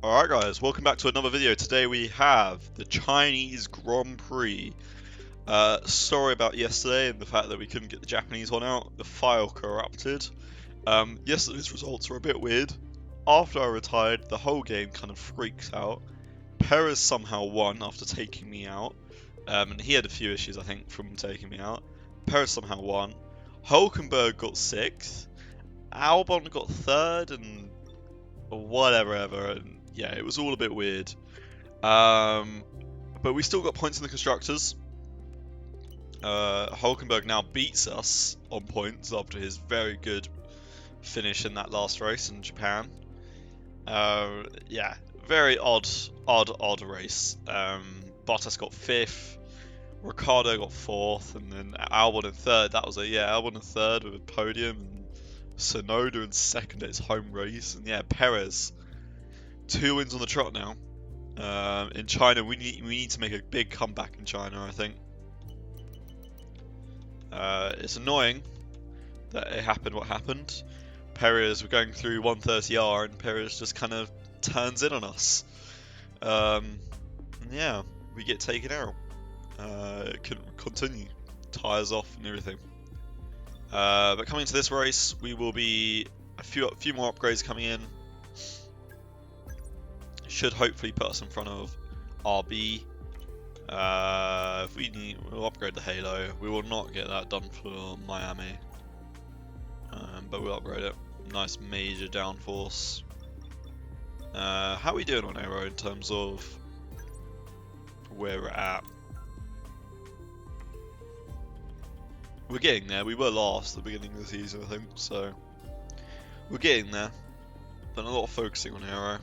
Alright guys, welcome back to another video. Today we have the Chinese Grand Prix. Sorry about yesterday and the fact that we couldn't get the Japanese one out. The file corrupted. Yesterday's results were a bit weird. After I retired, the whole game kind of freaks out. Perez somehow won after taking me out. And he had a few issues, I think, from taking me out. Perez somehow won. Hulkenberg got 6th. Albon got 3rd and whatever and yeah, it was all a bit weird. But we still got points in the constructors. Hulkenberg now beats us on points after his very good finish in that last race in Japan. Yeah, very odd race. Bottas got 5th, Ricciardo got 4th, and then Albon in 3rd. That was Albon in 3rd with a podium, and Tsunoda in 2nd at his home race, and yeah, Perez 2 wins on the trot now. In China, we need to make a big comeback in China, I think. It's annoying that it happened what happened. Perez, we're going through 130R and Perez just kind of turns in on us. Yeah, we get taken out. It can continue. Tyres off and everything. But coming to this race, we will be a few more upgrades coming in. Should hopefully put us in front of RB. If we need, we'll upgrade the Halo. We will not get that done for Miami, but we'll upgrade it. Nice major downforce. How are we doing on aero in terms of where we're at? We're getting there. We were last at the beginning of the season, I think, so we're getting there. Done a lot of focusing on aero.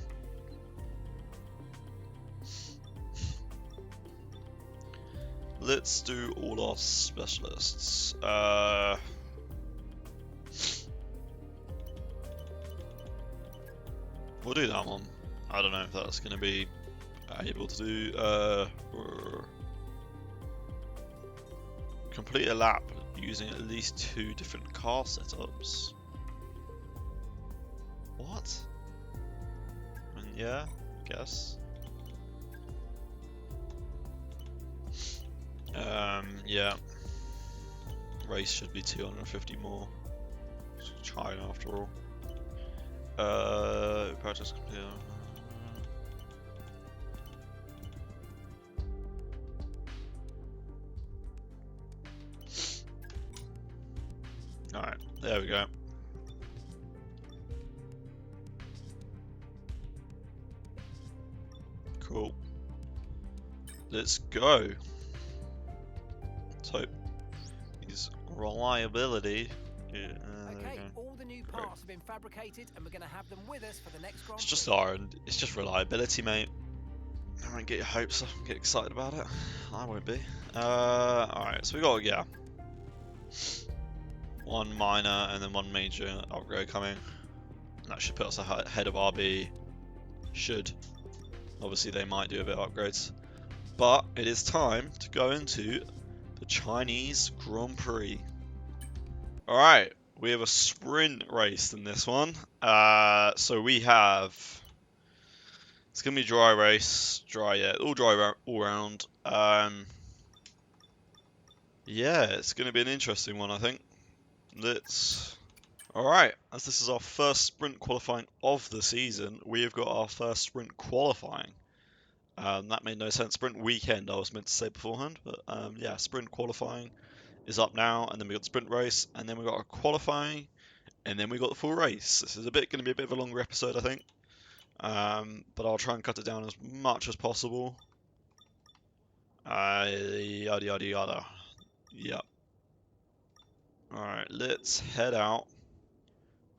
Let's do all our specialists. We'll do that one. I don't know if that's going to be able to do. Complete a lap using at least 2 different car setups. What? I mean, yeah, I guess. Yeah. Race should be 250 more. It's China after all. Practice complete. Alright, there we go. Cool. Let's go. So, his reliability. Yeah, okay, all the new parts have been fabricated, and we're going to have them with us for the next Grand Prix. It's just reliability, mate. I won't get your hopes up and get excited about it. I won't be. Alright, so we got, one minor and then one major upgrade coming. That should put us ahead of RB. Should. Obviously, they might do a bit of upgrades. But it is time to go into the Chinese Grand Prix. Alright, we have a sprint race in this one. So we have... It's going to be a dry race. All dry all round. Yeah, it's going to be an interesting one, I think. Alright, as this is our first sprint qualifying of the season, we have got our first sprint qualifying. That made no sense. Sprint weekend, I was meant to say beforehand, but yeah, sprint qualifying is up now, and then we got the sprint race, and then we got our qualifying, and then we got the full race. This is going to be a bit of a longer episode, I think, but I'll try and cut it down as much as possible. Yada yada yada. Yep. Alright, let's head out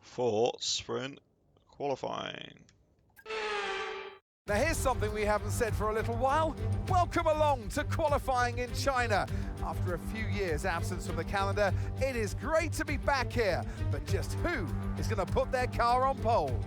for sprint qualifying. Now here's something we haven't said for a little while. Welcome along to qualifying in China. After a few years absence from the calendar, it is great to be back here. But just who is going to put their car on pole?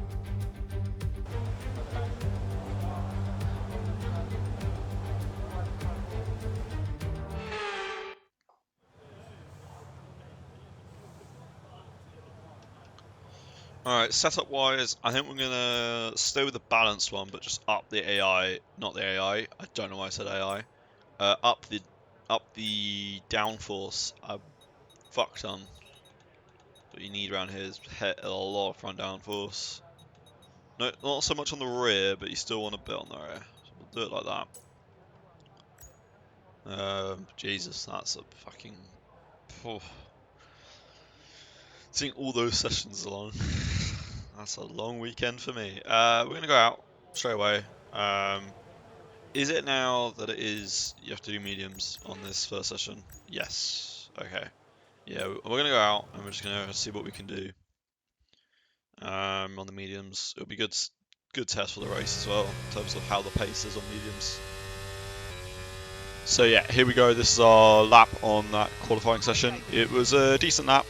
Alright, setup wise, I think we're gonna stay with the balanced one, but just up the AI, not the AI. I don't know why I said AI. Up the downforce. Fuck ton. What you need around here is a lot of front downforce. No, not so much on the rear, but you still want a bit on the rear. So we'll do it like that. Jesus, that's a fucking. Oh, seeing all those sessions along. That's a long weekend for me. We're gonna go out straight away. Is it now that it is you have to do mediums on this first session? Yes. Okay. Yeah, we're gonna go out and we're just gonna see what we can do. On the mediums, it'll be good test for the race as well in terms of how the pace is on mediums. So yeah, here we go. This is our lap on that qualifying session. It was a decent lap,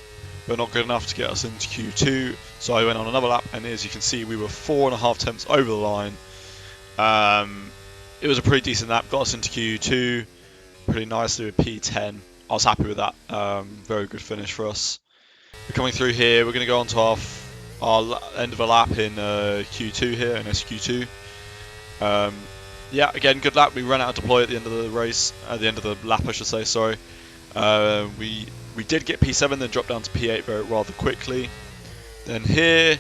but not good enough to get us into Q2. So I went on another lap, and as you can see, we were 4.5 tenths over the line. It was a pretty decent lap, got us into Q2 pretty nicely with P10. I was happy with that. Very good finish for us. We're coming through here. We're going to go on to our end of a lap in Q2 here, in SQ2. Yeah, again, good lap. We ran out of deploy at the end of the race, at the end of the lap, I should say. Sorry. We did get P7, then dropped down to P8 rather quickly. Then here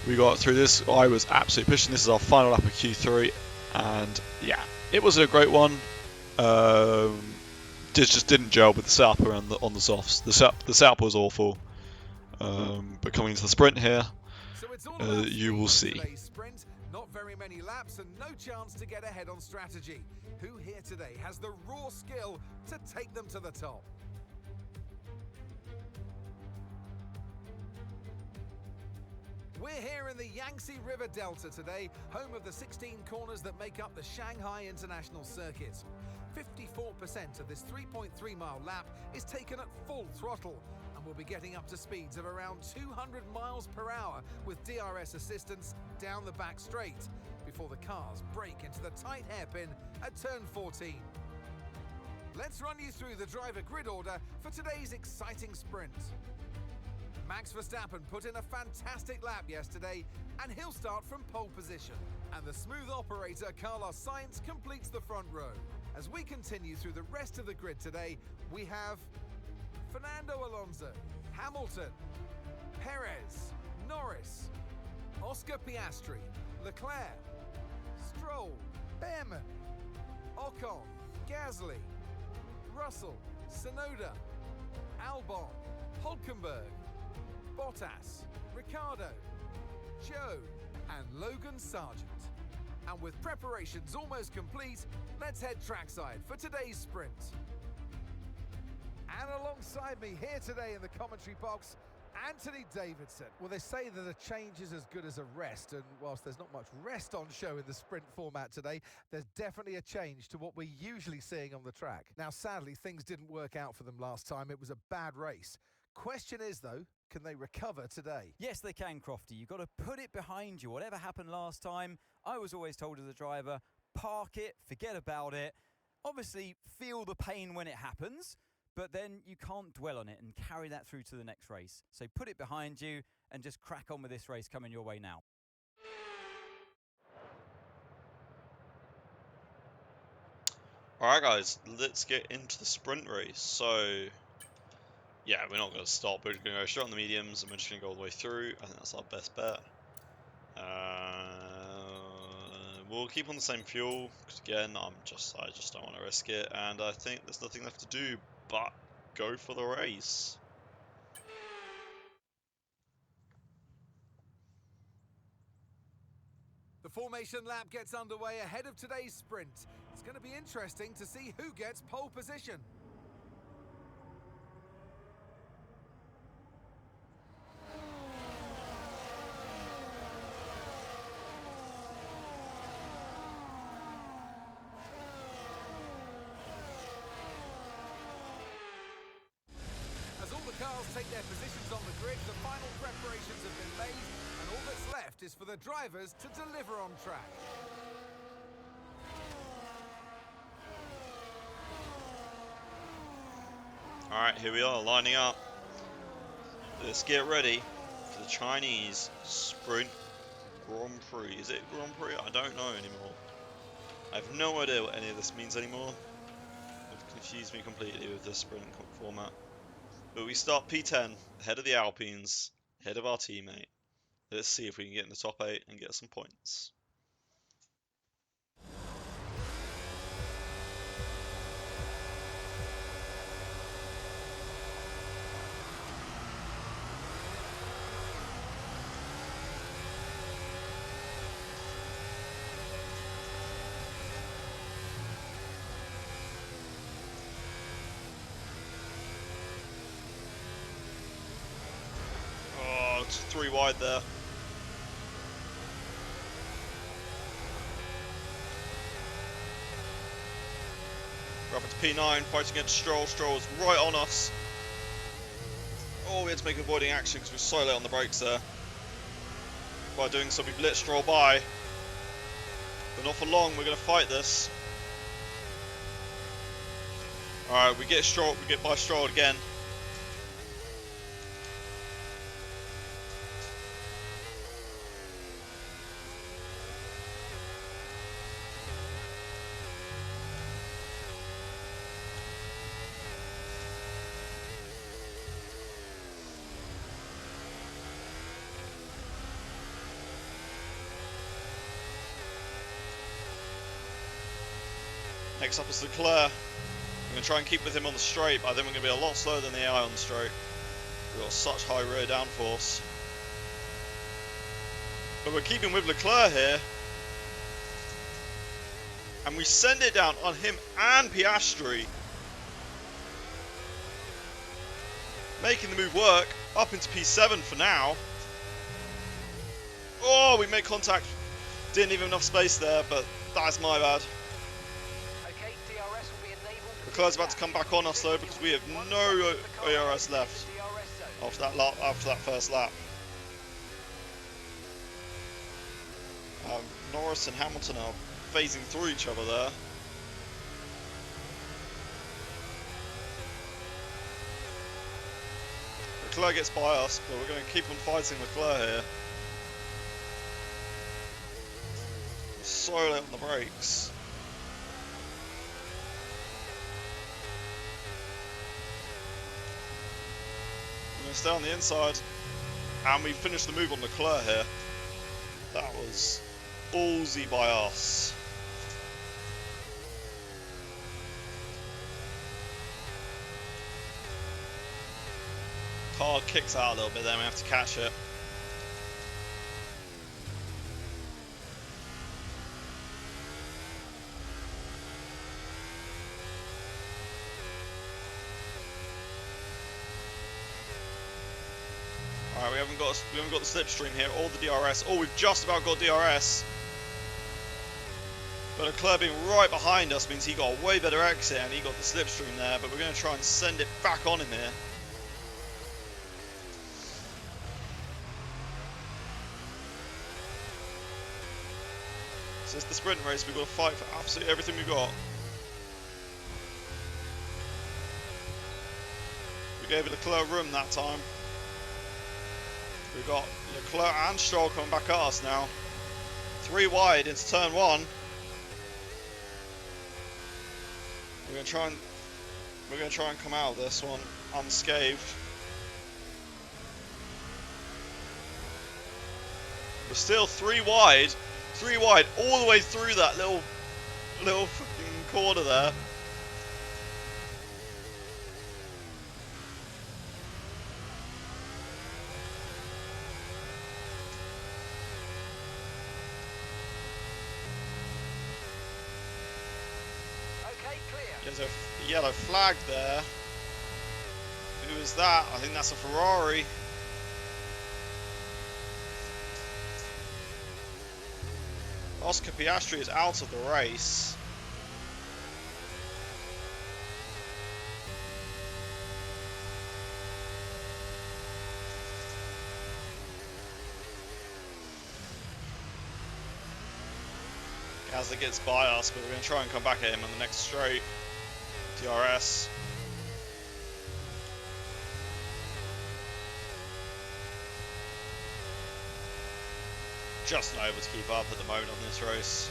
we got through this. I was absolutely pushing. This is our final lap of Q3, and yeah, it wasn't a great one. Just didn't gel with the setup around on the softs. The setup was awful. But coming into the sprint here, you will see. Sprint, not very many laps and no chance to get ahead on strategy. Who here today has the raw skill to take them to the top? We're here in the Yangtze River Delta today, home of the 16 corners that make up the Shanghai International Circuit. 54% of this 3.3-mile lap is taken at full throttle, and we'll be getting up to speeds of around 200 miles per hour with DRS assistance down the back straight, before the cars break into the tight hairpin at turn 14. Let's run you through the driver grid order for today's exciting sprint. Max Verstappen put in a fantastic lap yesterday, and he'll start from pole position. And the smooth operator Carlos Sainz completes the front row. As we continue through the rest of the grid today, we have Fernando Alonso, Hamilton, Perez, Norris, Oscar Piastri, Leclerc, Stroll, Bearman, Ocon, Gasly, Russell, Tsunoda, Albon, Hulkenberg, Bottas, Ricciardo, Joe, and Logan Sargent. And with preparations almost complete, let's head trackside for today's sprint. And alongside me here today in the commentary box, Anthony Davidson. Well, they say that a change is as good as a rest, and whilst there's not much rest on show in the sprint format today, there's definitely a change to what we're usually seeing on the track. Now, sadly, things didn't work out for them last time. It was a bad race. Question is, though, can they recover today? Yes, they can, Crofty. You've got to put it behind you. Whatever happened last time, I was always told as a driver, park it, forget about it. Obviously, feel the pain when it happens, but then you can't dwell on it and carry that through to the next race. So put it behind you and just crack on with this race coming your way now. Alright guys, let's get into the sprint race. So yeah, we're not going to stop. We're going to go straight on the mediums, and we're just going to go all the way through. I think that's our best bet. We'll keep on the same fuel, because again, I just don't want to risk it, and I think there's nothing left to do but go for the race. The formation lap gets underway ahead of today's sprint. It's going to be interesting to see who gets pole position. As all the cars take their positions on the grid, the final preparations have been made, and all that's left is for the drivers to deliver on track. Alright, here we are, lining up. Let's get ready for the Chinese Sprint Grand Prix. Is it Grand Prix? I don't know anymore. I have no idea what any of this means anymore. It's confused me completely with this sprint format. But we start P10, ahead of the Alpines, ahead of our teammate. Let's see if we can get in the top 8 and get some points. Oh, it's 3 wide there. We're up into P9, fighting against Stroll. Stroll is right on us. Oh, we had to make avoiding action because we were so late on the brakes there. By doing so, we blitzed Stroll by. But not for long, we're going to fight this. Alright, we get by Stroll again. Next up is Leclerc. We're going to try and keep with him on the straight, but I think we're going to be a lot slower than the AI on the straight. We've got such high rear downforce. But we're keeping with Leclerc here. And we send it down on him and Piastri. Making the move work. Up into P7 for now. Oh, we made contact. Didn't leave enough space there, but that's my bad. Leclerc's about to come back on us though, because we have no ARS left after that first lap. Norris and Hamilton are phasing through each other there. Leclerc gets by us, but we're going to keep on fighting Leclerc here. We're so late on the brakes. We're going to stay on the inside, and we finished the move on Leclerc here. That was ballsy by us. Car kicks out a little bit there, we have to catch it. Alright, we haven't got the slipstream here or the DRS. Oh, we've just about got DRS. But Leclerc being right behind us means he got a way better exit and he got the slipstream there, but we're going to try and send it back on him here. So it's the sprint race, we've got to fight for absolutely everything we've got. We gave Leclerc room that time. We've got Leclerc and Stroll coming back at us now. 3 wide into turn 1. We're going to try and come out of this one unscathed. We're still 3 wide all the way through that little fucking corner there. There's a yellow flag there. Who is that? I think that's a Ferrari. Oscar Piastri is out of the race. Gasly gets by us, but we're going to try and come back at him on the next straight. DRS. Just not able to keep up at the moment on this race.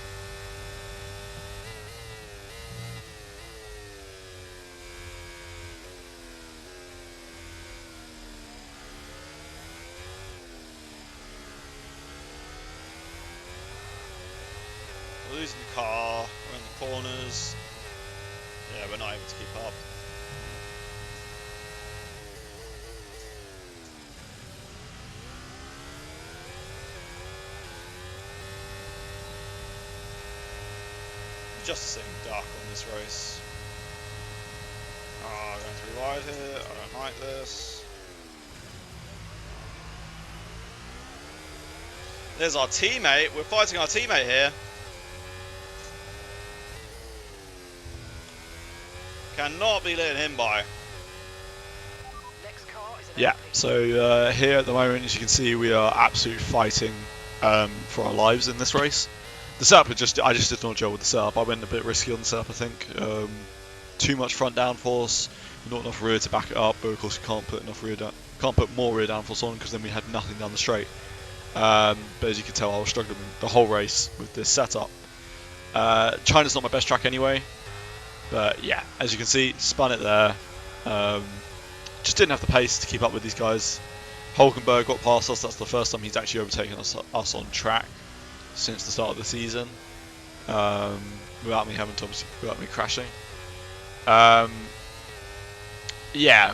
We're losing the car, we're in the corners. Yeah, we're not able to keep up. Just seeing dark on this race. Oh, going too wide here. I don't like this. There's our teammate. We're fighting our teammate here. Cannot be letting him by. Yeah, so here at the moment, as you can see, we are absolutely fighting for our lives in this race. The setup, I just did not gel with the setup. I went a bit risky on the setup, I think. Too much front downforce, not enough rear to back it up, but of course you can't put more rear downforce on because then we had nothing down the straight. But as you can tell, I was struggling the whole race with this setup. China's not my best track anyway, but yeah, as you can see, spun it there. Just didn't have the pace to keep up with these guys. Hulkenberg got past us. That's the first time he's actually overtaken us on track since the start of the season, without me crashing. Yeah,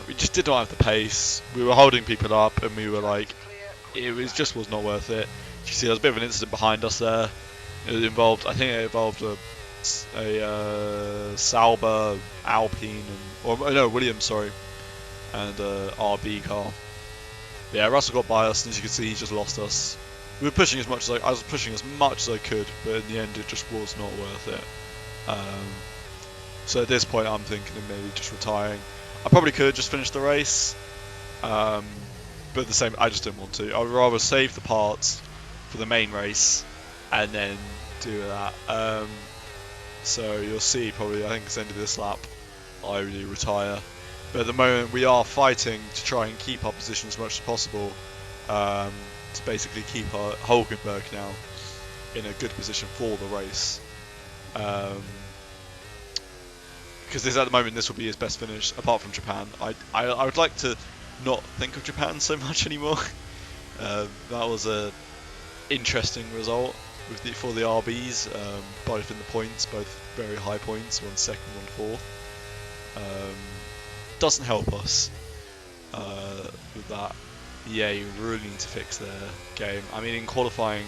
we just did not have the pace. We were holding people up, and we were like, just was not worth it. You can see there was a bit of an incident behind us there. I think it involved a Sauber, Alpine, Williams, sorry, and RB car. Yeah, Russell got by us, and as you can see, he just lost us. We were pushing as much as I was pushing as much as I could, but in the end, it just was not worth it. So at this point, I'm thinking of maybe just retiring. I probably could just finish the race, but at the same, I just didn't want to. I would rather save the parts for the main race and then do that. So you'll see probably, I think it's the end of this lap, I really retire. But at the moment, we are fighting to try and keep our position as much as possible. To basically keep our Hulkenberg now in a good position for the race. Because at the moment this will be his best finish, apart from Japan. I would like to not think of Japan so much anymore. That was a interesting result for the RBs, both in the points, both very high points, 1 second, 1 fourth. Doesn't help us with that. Yeah, you really need to fix their game. I mean, in qualifying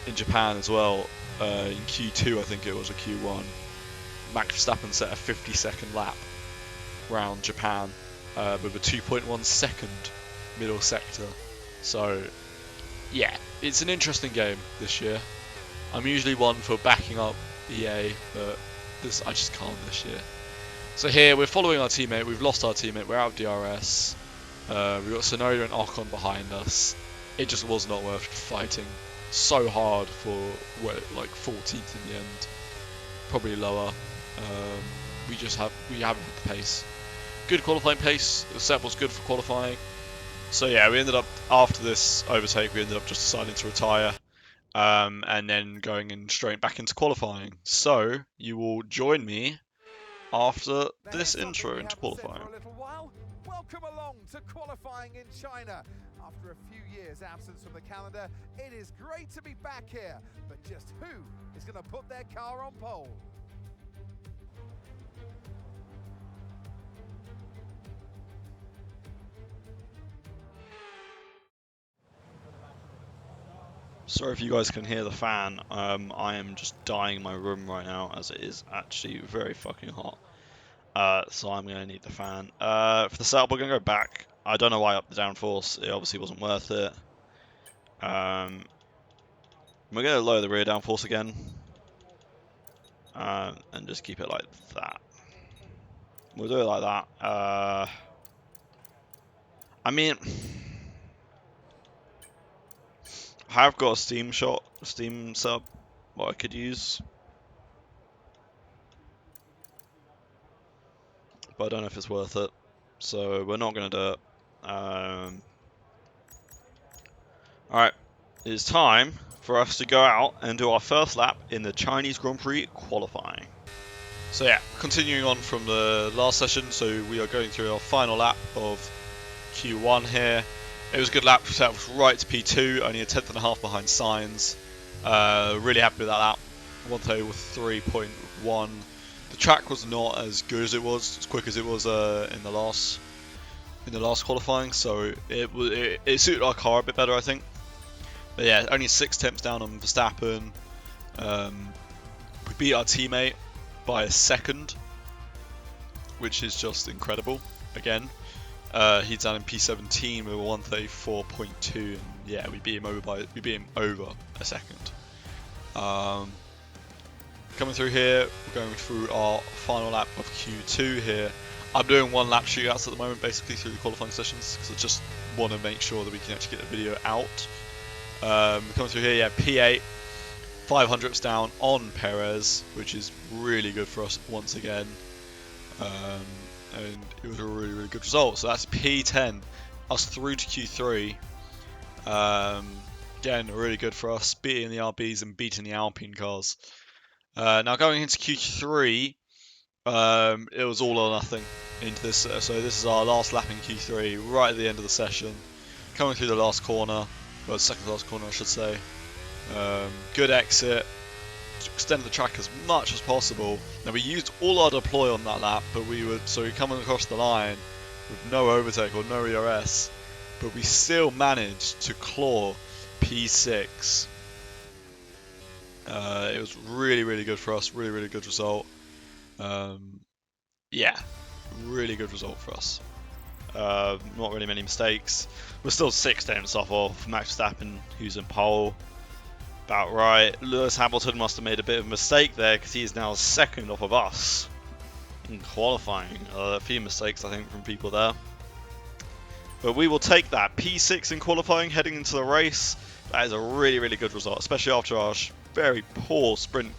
in Japan as well, in Q2 I think it was, or Q1, Max Verstappen set a 50-second lap round Japan with a 2.1 second middle sector. So yeah, it's an interesting game this year. I'm usually one for backing up EA, but I just can't this year. So here we're following our teammate. We've lost our teammate. We're out of DRS. We've got Sonoda and Ocon behind us. It just was not worth fighting so hard for like 14th in the end, probably lower. We haven't had the pace. Good qualifying pace. The set was good for qualifying. So yeah, we ended up after this overtake, we ended up just deciding to retire, and then going in straight back into qualifying. So you will join me after this intro into qualifying. Welcome along to qualifying in China. After a few years absence from the calendar, it is great to be back here. But just who is going to put their car on pole? Sorry if you guys can hear the fan. I am just dying in my room right now, as it is actually very fucking hot. So I'm going to need the fan. For the setup, we're going to go back. I don't know why I upped the downforce. It obviously wasn't worth it. We're going to lower the rear downforce again. And just keep it like that. We'll do it like that. I mean, I have got a Steam sub, what I could use. But I don't know if it's worth it. So we're not going to do it. Alright, it's time for us to go out and do our first lap in the Chinese Grand Prix qualifying. So yeah, continuing on from the last session, so we are going through our final lap of Q1 here. It was a good lap, we set us right to P2, only a 10.5 behind Signs. Really happy with that lap. 1:03.1. The track was not as good as it was, as quick as it was in the last qualifying, so it suited our car a bit better, I think. But yeah, only 6 tenths down on Verstappen. We beat our teammate by a second, which is just incredible. Again, he's down in P17 with a 1:34.2, and yeah, we beat him over a second. Coming through here, we're going through our final lap of Q2 here. I'm doing 1 lap shootouts at the moment, basically through the qualifying sessions, because I just want to make sure that we can actually get the video out. Coming through here, yeah, P8, 500ths down on Perez, which is really good for us once again. And it was a really, really good result. So that's P10, us through to Q3. Again, really good for us, beating the RBs and beating the Alpine cars. Now going into Q3, it was all or nothing into this. So this is our last lap in Q3, right at the end of the session. Coming through the last corner, well, second to last corner I should say. Good exit, extended the track as much as possible. Now we used all our deploy on that lap, but we're coming across the line with no overtake or no ERS, but we still managed to claw P6. It was really, really good for us, really, really good result. Yeah, really good result for us. Not really many mistakes. We're still 6 tenths off of Max Verstappen, who's in pole. About right. Lewis Hamilton must have made a bit of a mistake there, because he is now 2nd off of us in qualifying. A few mistakes, I think, from people there. But we will take that. P6 in qualifying, heading into the race. That is a really, really good result, especially after our very poor sprint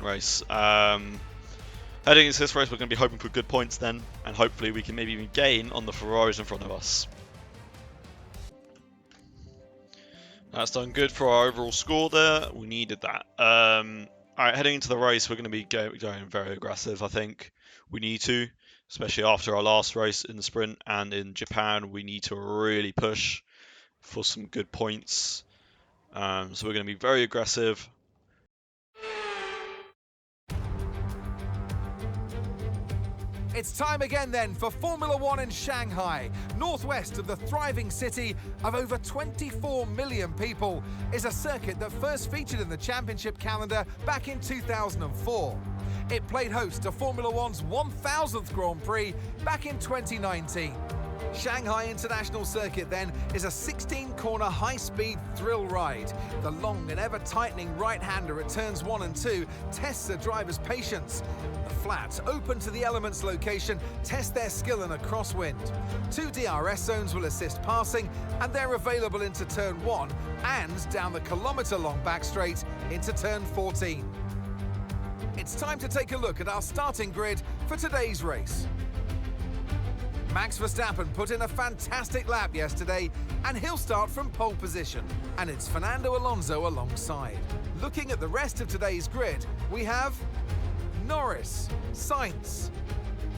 race. Heading into this race, we're going to be hoping for good points then, and hopefully we can maybe even gain on the Ferraris in front of us. That's done good for our overall score there. We needed that. Alright, heading into the race, we're going to be going very aggressive, I think. We need to, especially after our last race in the sprint and in Japan. We need to really push for some good points. So we're going to be very aggressive. It's time again then for Formula One in Shanghai. Northwest of the thriving city of over 24 million people is a circuit that first featured in the championship calendar back in 2004. It played host to Formula One's 1000th Grand Prix back in 2019. Shanghai International Circuit then is a 16-corner high-speed thrill ride. The long and ever-tightening right-hander at turns 1 and 2 tests the driver's patience. The flats, open to the elements location, test their skill in a crosswind. 2 DRS zones will assist passing, and they're available into turn 1 and down the kilometre-long back straight into turn 14. It's time to take a look at our starting grid for today's race. Max Verstappen put in a fantastic lap yesterday, and he'll start from pole position. And it's Fernando Alonso alongside. Looking at the rest of today's grid, we have Norris, Sainz,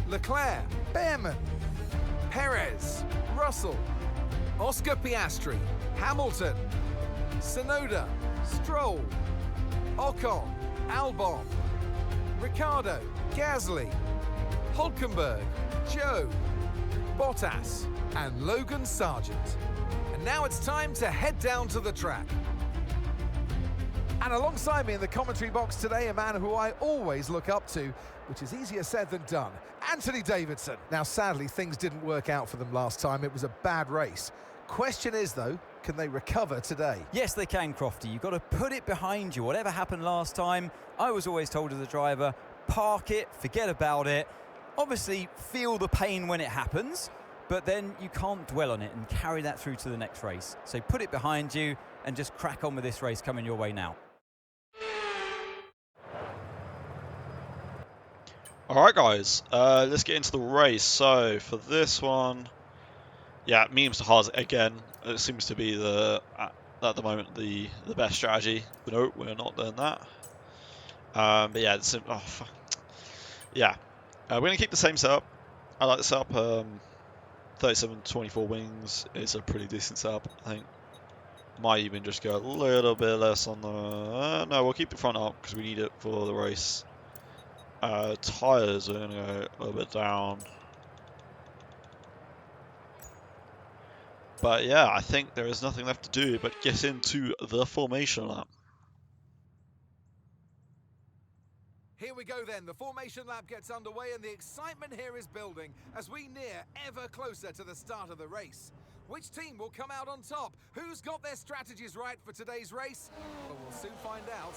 Leclerc, Bearman, Perez, Russell, Oscar Piastri, Hamilton, Tsunoda, Stroll, Ocon, Albon, Ricciardo, Gasly, Hülkenberg, Joe, Bottas and Logan Sargent. And now it's time to head down to the track. And alongside me in the commentary box today, a man who I always look up to, which is easier said than done, Anthony Davidson. Now sadly things didn't work out for them last time, it was a bad race. Question is though, can they recover today? Yes they can, Crofty. You've got to put it behind you. Whatever happened last time, I was always told as a driver, park it, forget about it. Obviously, feel the pain when it happens, but then you can't dwell on it and carry that through to the next race. So put it behind you and just crack on with this race coming your way now. Alright guys, let's get into the race. So for this one, yeah, mediums to hards again. It seems to be the at the moment the best strategy. But no, we're not doing that. But yeah, yeah. We're gonna keep the same setup. I like the setup. 37-24 wings is a pretty decent setup, I think. Might even just go a little bit less on the... no, we'll keep the front up because we need it for the race. Tyres are going to go a little bit down. But yeah, I think there is nothing left to do but get into the formation lap. Here we go then, the formation lap gets underway and the excitement here is building as we near ever closer to the start of the race. Which team will come out on top? Who's got their strategies right for today's race? Well, we'll soon find out.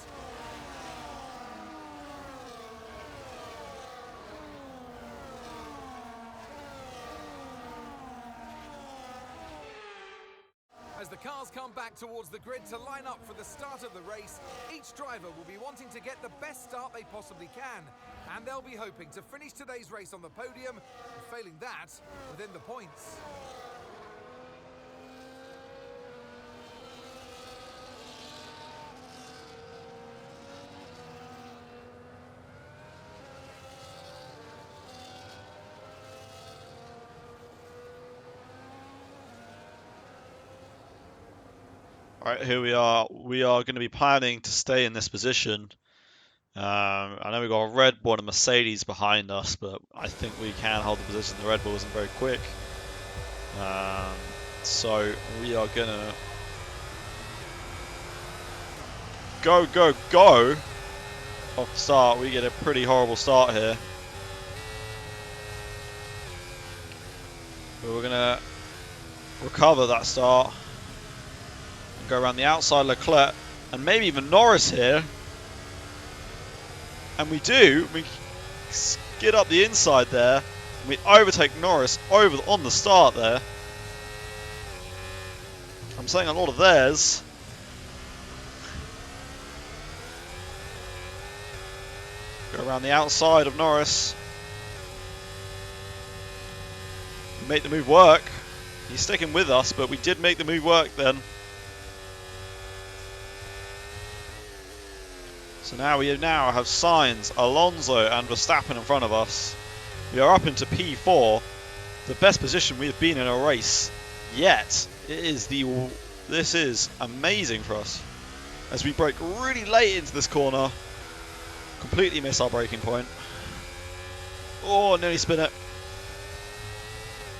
As the cars come back towards the grid to line up for the start of the race, each driver will be wanting to get the best start they possibly can. And they'll be hoping to finish today's race on the podium, and failing that, within the points. Alright, here we are. We are going to be planning to stay in this position. I know we've got a Red Bull and a Mercedes behind us, but I think we can hold the position. The Red Bull isn't very quick. So we are going to go off the start. We get a pretty horrible start here. But we're going to recover that start. Go around the outside Leclerc and maybe even Norris here, and we skid up the inside there and we overtake Norris on the start there. I'm saying a lot of theirs. Go around the outside of Norris, make the move work. He's sticking with us, but we did make the move work then. So now we have Sainz, Alonso and Verstappen in front of us. We are up into P4, the best position we have been in a race yet. This is amazing for us. As we brake really late into this corner, completely miss our braking point. Oh, nearly spin it.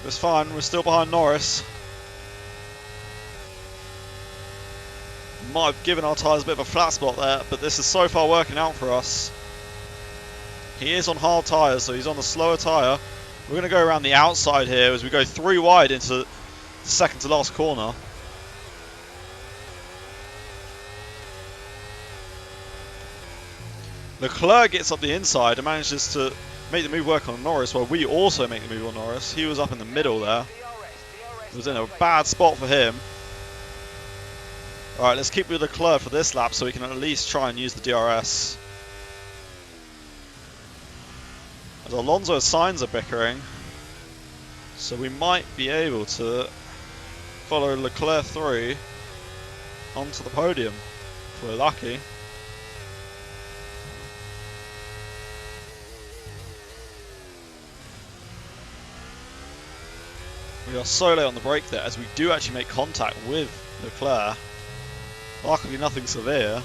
It's fine, we're still behind Norris. Might have given our tyres a bit of a flat spot there, but this is so far working out for us. He is on hard tyres, so he's on the slower tyre. We're going to go around the outside here as we go 3 wide into the second to last corner. Leclerc gets up the inside and manages to make the move work on Norris, while we also make the move on Norris. He was up in the middle there. It was in a bad spot for him. Alright, let's keep with Leclerc for this lap so we can at least try and use the DRS. As Alonso and Sainz are bickering, so we might be able to follow Leclerc through onto the podium if we're lucky. We are so late on the brake there, as we do actually make contact with Leclerc. Luckily nothing severe.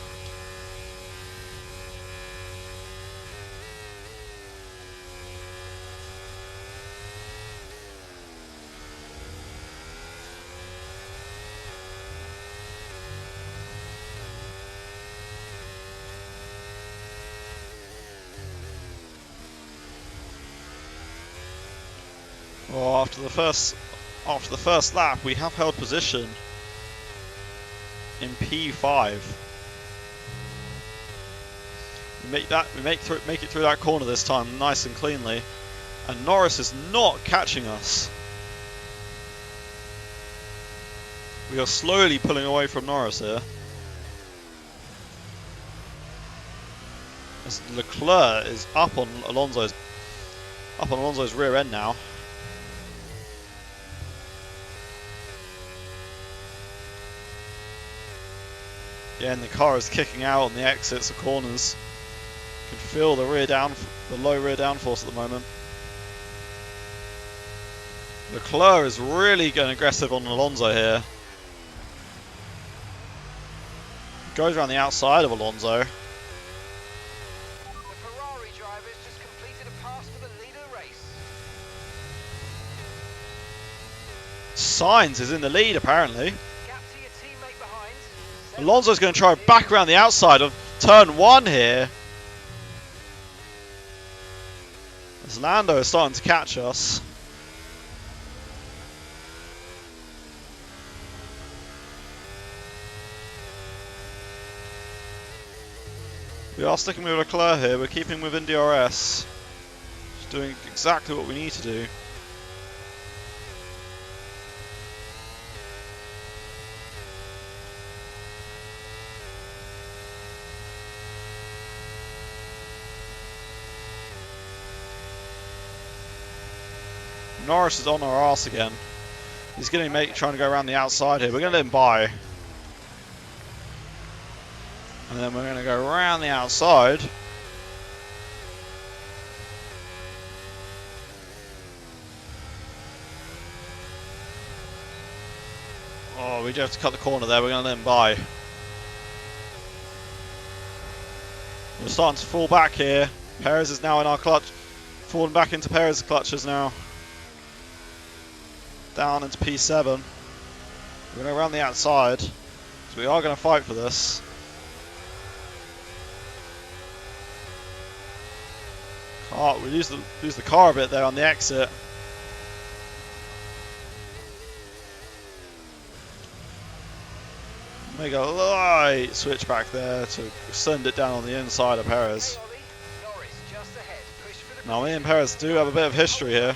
Well, after the first lap, we have held position in P5. We make it through that corner this time nice and cleanly, and Norris is not catching us. We are slowly pulling away from Norris here. As Leclerc is up on Alonso's rear end now. Yeah, and the car is kicking out on the exits of corners. You can feel the low rear downforce at the moment. Leclerc is really going aggressive on Alonso here. Goes around the outside of Alonso. The Ferrari drivers just completed a pass for the lead of the race. Sainz is in the lead apparently. Gap to your teammate behind. Alonso's going to try back around the outside of turn 1 here. As Lando is starting to catch us. We are sticking with Leclerc here, we're keeping within DRS. Just doing exactly what we need to do. Norris is on our arse again. He's going to trying to go around the outside here. We're going to let him by. And then we're going to go around the outside. Oh, we do have to cut the corner there. We're going to let him by. We're starting to fall back here. Perez is now in our clutch. Falling back into Perez's clutches now. Down into P7. We're going to go around the outside. So we are going to fight for this. Oh, we lose the car a bit there on the exit. Make a light switch back there to send it down on the inside of Perez. Now me and Perez do have a bit of history here.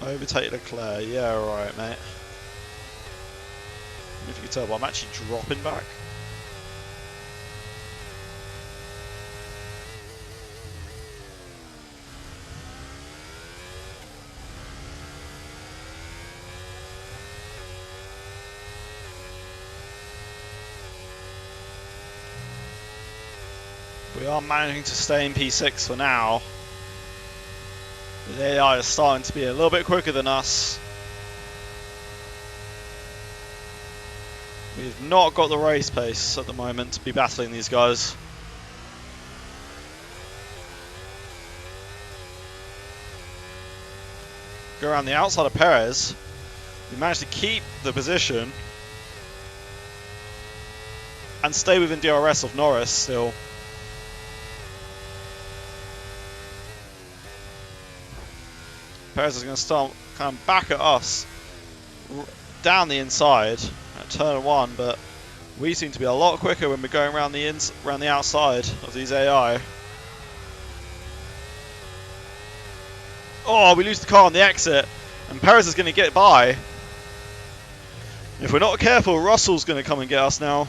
Overtake Leclerc, yeah right mate. If you can tell, I'm actually dropping back. We are managing to stay in P6 for now. The AI is starting to be a little bit quicker than us. We've not got the race pace at the moment to be battling these guys. Go around the outside of Perez. We managed to keep the position and stay within DRS of Norris still. Perez is going to start kind of back at us down the inside at turn 1, but we seem to be a lot quicker when we're going around the outside of these AI. Oh, we lose the car on the exit, and Perez is going to get by. If we're not careful, Russell's going to come and get us now.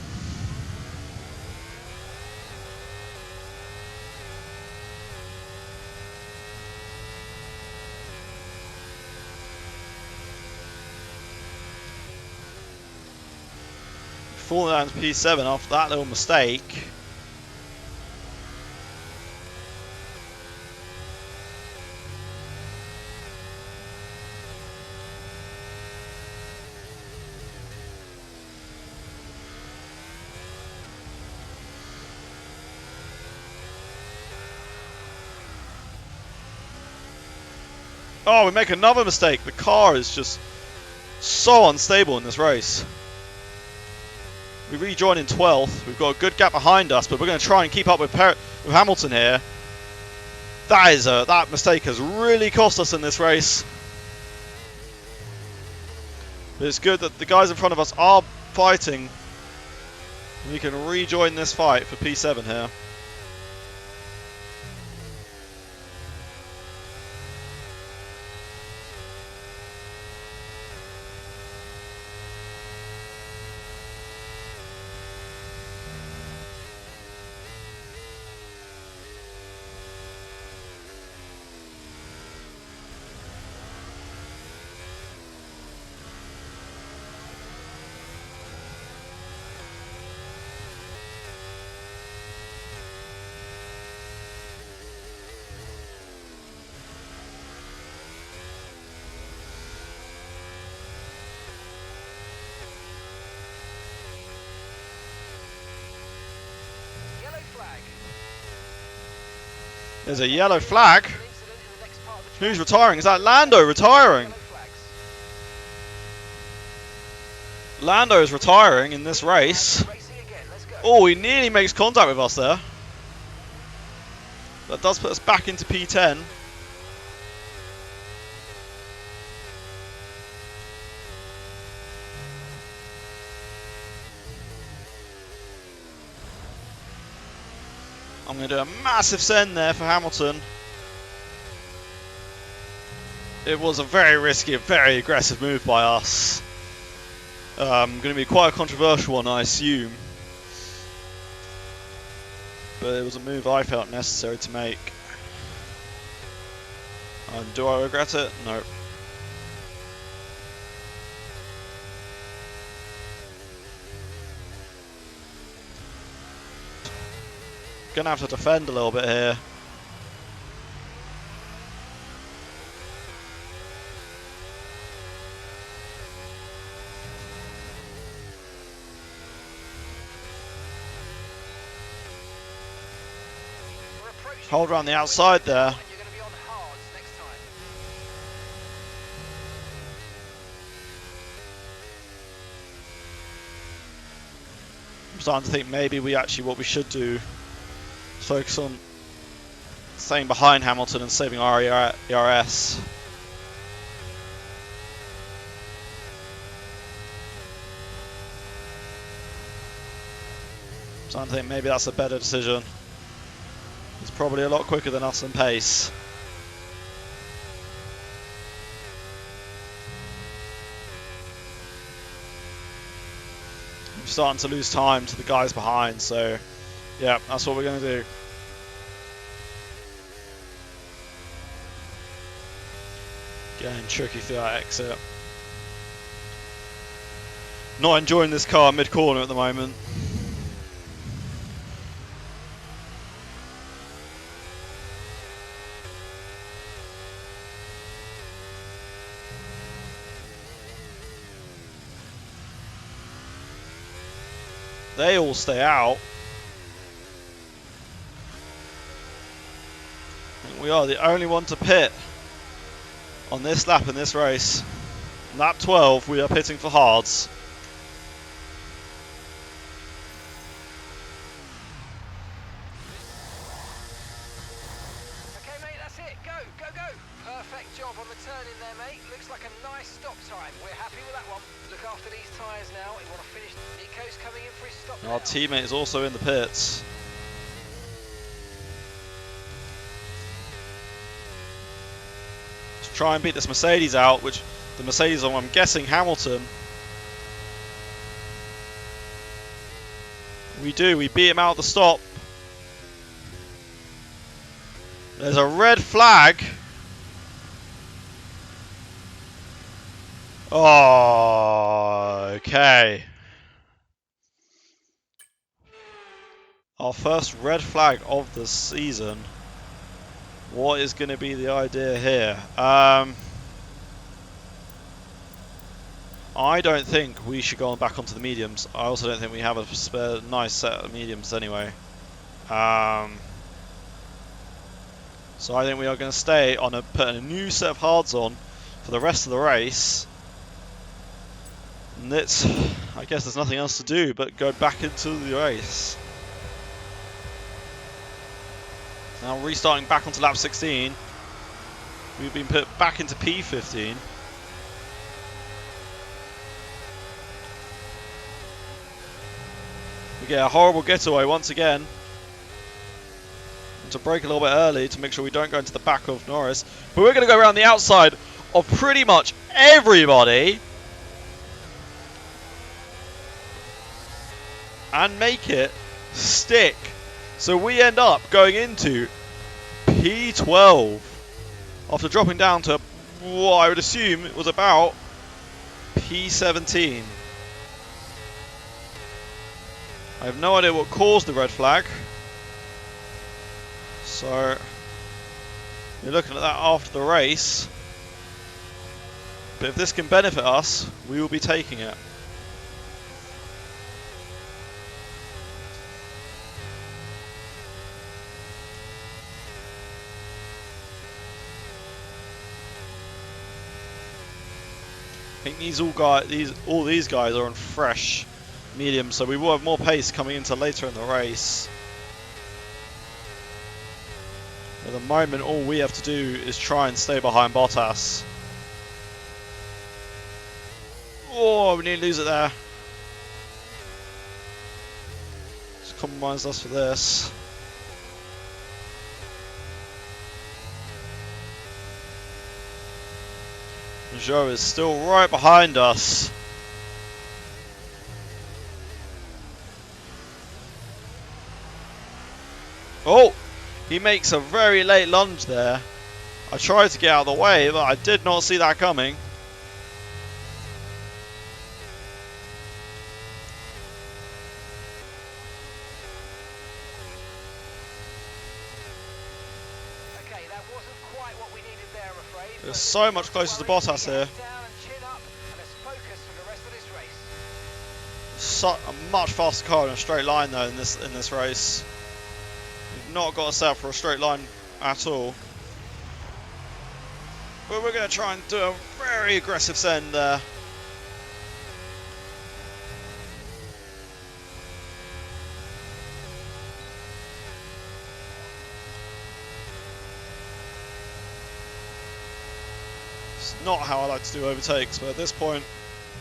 Falling down to P7 after that little mistake. Oh, we make another mistake. The car is just so unstable in this race. We rejoin in 12th. We've got a good gap behind us, but we're going to try and keep up with Hamilton here. That mistake has really cost us in this race. But it's good that the guys in front of us are fighting. We can rejoin this fight for P7 here. There's a yellow flag. Who's retiring? Is that Lando retiring? Lando is retiring in this race. Oh, he nearly makes contact with us there. That does put us back into P10. I'm going to do a massive send there for Hamilton. It was a very risky, very aggressive move by us. Going to be quite a controversial one, I assume. But it was a move I felt necessary to make. And do I regret it? No. Gonna have to defend a little bit here. Hold around the outside there. I'm starting to think maybe what we should do, focus on staying behind Hamilton and saving our ERS. I'm starting to think maybe that's a better decision. He's probably a lot quicker than us in pace. We're starting to lose time to the guys behind, so yeah, that's what we're going to do. Getting tricky through that exit. Not enjoying this car mid-corner at the moment. They all stay out. And we are the only one to pit on this lap in this race. Lap 12, we are pitting for hards. Okay, mate, that's it. Go, go, go. Perfect job on the turn in there, mate. Looks like a nice stop time. We're happy with that one. Look after these tyres now. We want to finish. Nico's coming in for his stop. Our teammate is also in the pits. Let's try and beat this Mercedes out, which the Mercedes, I'm guessing Hamilton. We do, we beat him out of the stop. There's a red flag. Oh, okay. Our first red flag of the season. What is going to be the idea here? I don't think we should go back onto the mediums. I also don't think we have a spare nice set of mediums anyway. So I think we are going to stay on putting a new set of hards on for the rest of the race. And I guess there's nothing else to do but go back into the race. Now restarting back onto lap 16. We've been put back into P15. We get a horrible getaway once again. And to brake a little bit early to make sure we don't go into the back of Norris. But we're going to go around the outside of pretty much everybody. And make it stick. So we end up going into P12 after dropping down to what I would assume it was about P17. I have no idea what caused the red flag. So you're looking at that after the race. But if this can benefit us, we will be taking it. think all these guys are on fresh medium, so we will have more pace coming into later in the race. At the moment, all we have to do is try and stay behind Bottas. Oh, we need to lose it there. Just compromise us for this. Joe is still right behind us. Oh, he makes a very late lunge there. I tried to get out of the way, but I did not see that coming. Okay, that wasn't quite what we needed there, I'm afraid. We're so much closer to Bottas here. A much faster car in a straight line though in this race. We've not got us out for a straight line at all. But we're going to try and do a very aggressive send there. It's not how I like to do overtakes, but at this point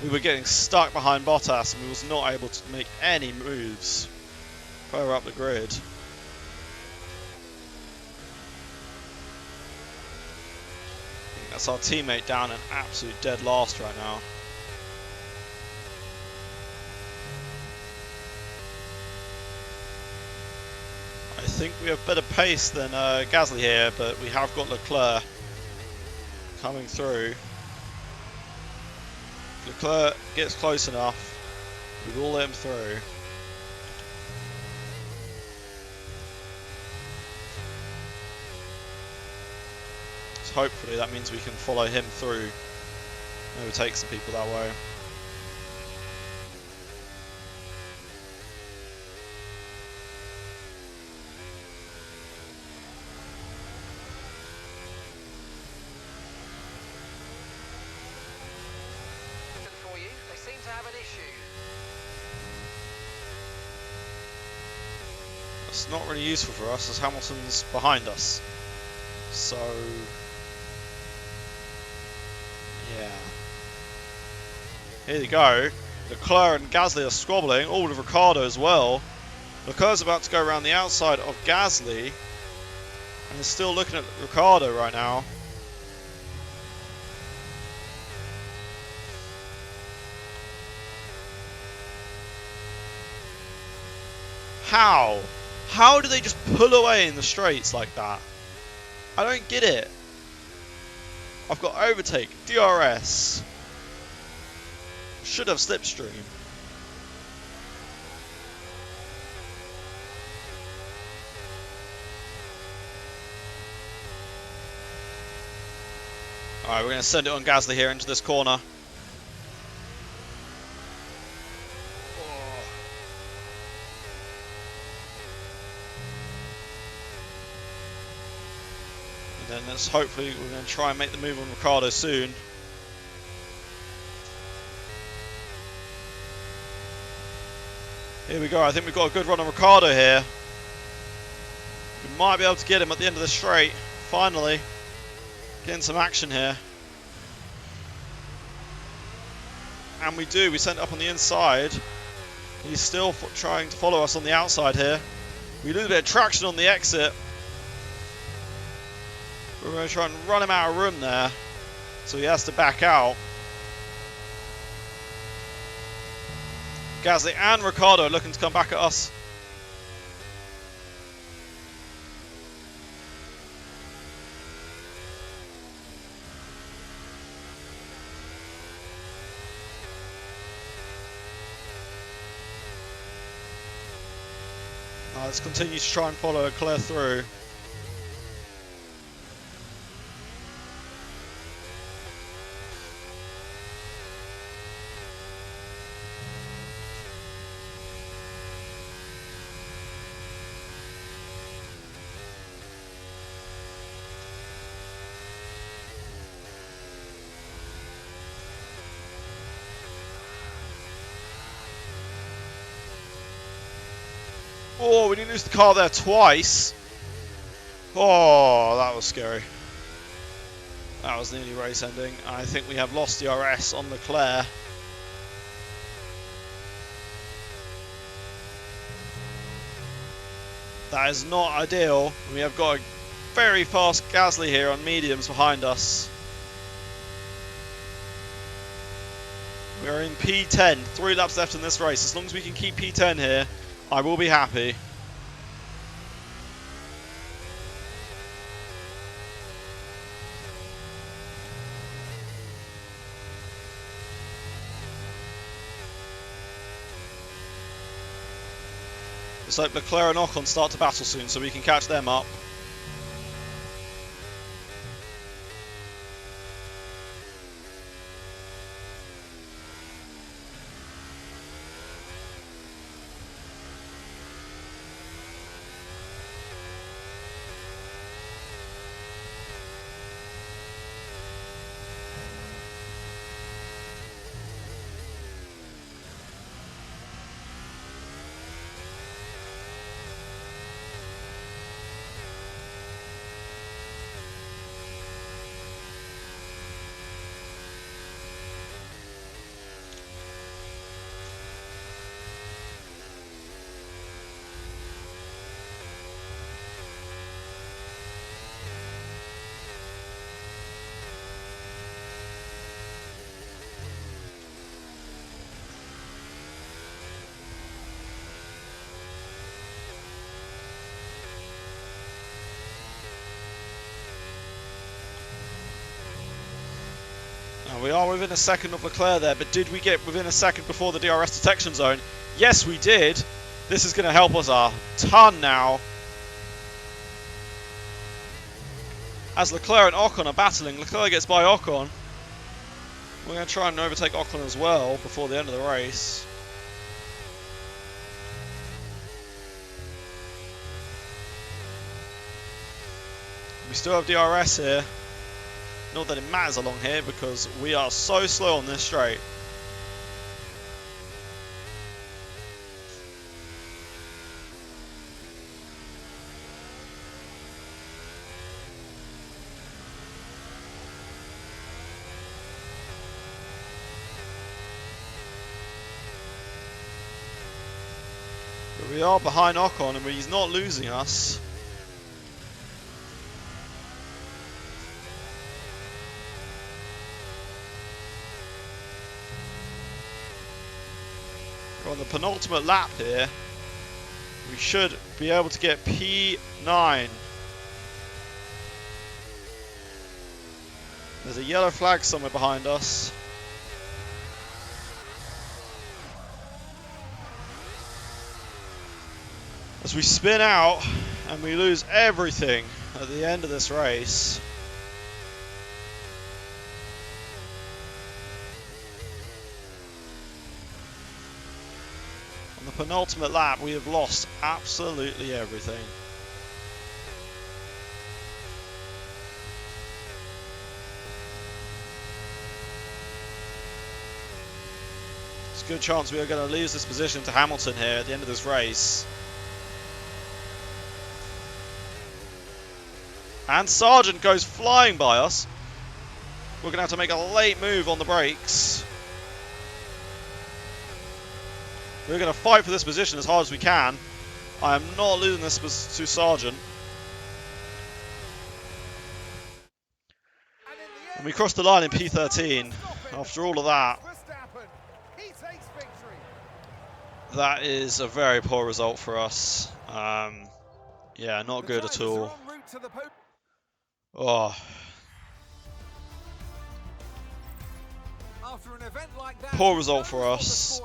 we were getting stuck behind Bottas and we was not able to make any moves further up the grid. That's our teammate down in absolute dead last right now. I think we have better pace than Gasly here, but we have got Leclerc coming through. If Leclerc gets close enough, we will let him through. Hopefully that means we can follow him through and overtake some people that way. For you, they seem to have an issue. That's not really useful for us as Hamilton's behind us. So yeah. Here you go. Leclerc and Gasly are squabbling, all with Ricciardo as well. Leclerc's about to go around the outside of Gasly and is still looking at Ricciardo right now. How? How do they just pull away in the straights like that? I don't get it. I've got overtake, DRS. Should have slipstream. Alright, we're going to send it on Gasly here into this corner. And then let's hopefully, we're going to try and make the move on Ricciardo soon. Here we go, I think we've got a good run on Ricciardo here. We might be able to get him at the end of the straight, finally. Getting some action here. And we do, we send it up on the inside. He's still trying to follow us on the outside here. We lose a bit of traction on the exit. We're going to try and run him out of room there. So he has to back out. Gasly and Ricciardo are looking to come back at us. Let's continue to try and follow Leclerc through. Oh, we didn't lose the car there twice. Oh, that was scary. That was nearly race ending. I think we have lost the RS on Leclerc. That is not ideal. We have got a very fast Gasly here on mediums behind us. We are in P10, 3 laps left in this race. As long as we can keep P10 here, I will be happy. Let's hope Leclerc and Ocon start to battle soon so we can catch them up. We are within a second of Leclerc there, but did we get within a second before the DRS detection zone? Yes, we did. This is going to help us a ton now. As Leclerc and Ocon are battling, Leclerc gets by Ocon. We're going to try and overtake Ocon as well before the end of the race. We still have DRS here. Not that it matters along here because we are so slow on this straight. But we are behind Ocon and he's not losing us. We're on the penultimate lap here. We should be able to get P9. There's a yellow flag somewhere behind us. As we spin out and we lose everything at the end of this race. On the penultimate lap, we have lost absolutely everything. There's a good chance we are going to lose this position to Hamilton here at the end of this race. And Sargent goes flying by us. We're going to have to make a late move on the brakes. We're going to fight for this position as hard as we can. I am not losing this to Sargent. And we crossed the line in P13 after all of that. That is a very poor result for us. Yeah, not good at all. Oh. Poor result for us.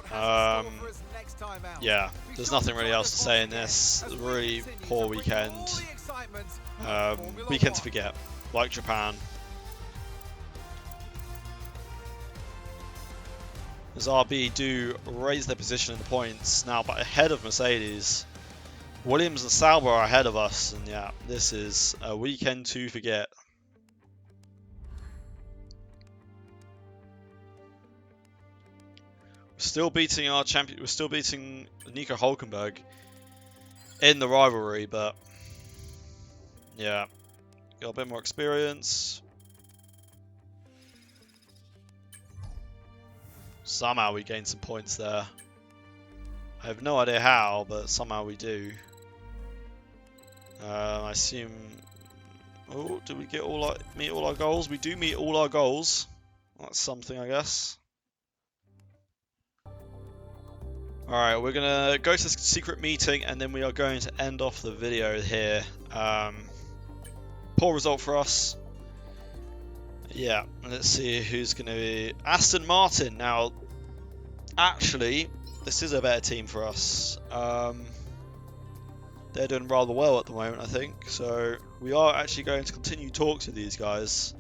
Yeah, there's nothing really else to say in this. Really poor weekend. Weekend to forget, like Japan. As RB do raise their position in the points now, but ahead of Mercedes. Williams and Sauber are ahead of us, and yeah, this is a weekend to forget. We're still beating our champion. We're still beating Nico Hulkenberg. in the rivalry, but yeah, got a bit more experience. Somehow we gained some points there. I have no idea how, but somehow we do. I assume. Oh, did we get meet all our goals? We do meet all our goals. That's something, I guess. Alright, we're gonna go to the secret meeting and then we are going to end off the video here. Poor result for us. Yeah, let's see who's gonna be. Aston Martin. Now, actually, this is a better team for us. They're doing rather well at the moment, I think. So we are actually going to continue talks with these guys.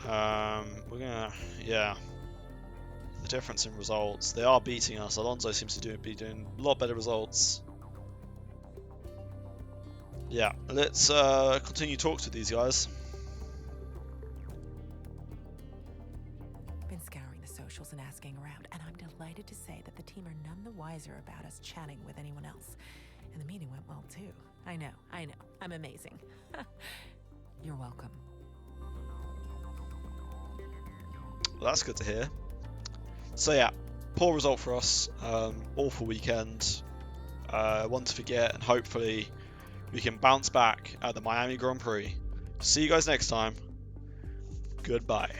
We're gonna, yeah. The difference in results. They are beating us. Alonso seems to be doing a lot better results. Yeah, let's continue talks with these guys. Been scouring the socials and asking around, and I'm delighted to say that the team are none the wiser about us chatting with anyone else. And the meeting went well too. I know. I'm amazing. You're welcome. Well, that's good to hear. So yeah, poor result for us. Awful weekend. One to forget, and hopefully we can bounce back at the Miami Grand Prix. See you guys next time. Goodbye.